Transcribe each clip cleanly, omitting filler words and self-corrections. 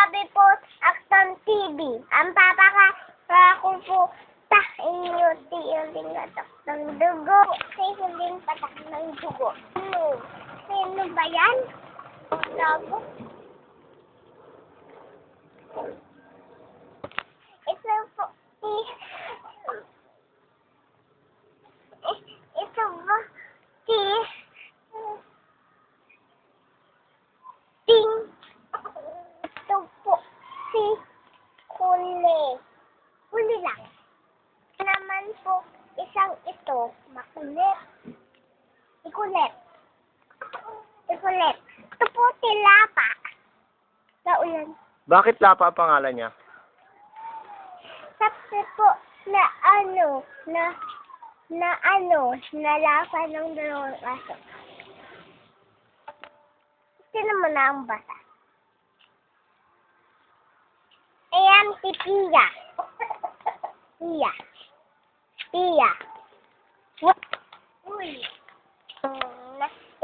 sabi po, Action TV. Ang ko po, inyuti-uling atak ng dugo. Huling patak ng dugo. Sino ba yan? Labo. Ito po, ito ba, ting, ito po, huli. Huli lang. Naman po, isang ito, makulit. Ikulit. Ito po, tilapa. Sa ulan. Bakit Lapa ang pangalan niya? Sabi po, nalapa ng dalawang aso. Sino mo na ang basa? Ayan, si Pia. Pia. Uy.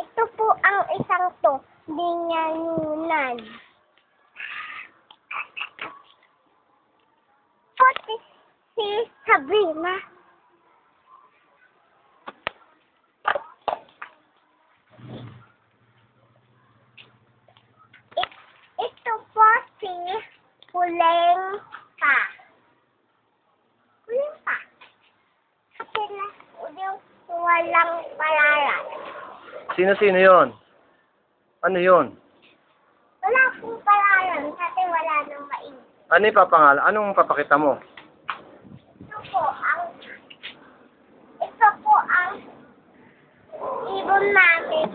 Ito po ang isang to. Hindi niya nunan. Pati si Sabrina. Ito po si Huling pa. Sila walang palaran. Sino-sino yon? Ano yon? Wala pong palaran kasi wala nang mainit. Ano yung papangalan? Anong papakita mo? Ito po ang ibon namin.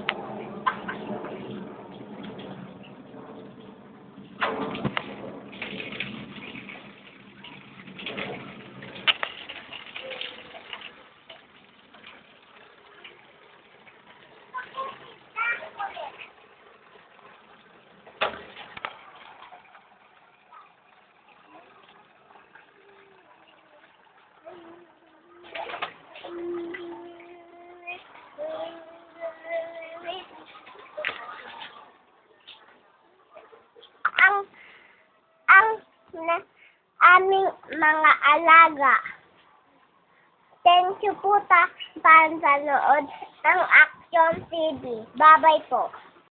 Aming mga alaga. Thank you po sa panonood ng Action TV. Bye-bye po.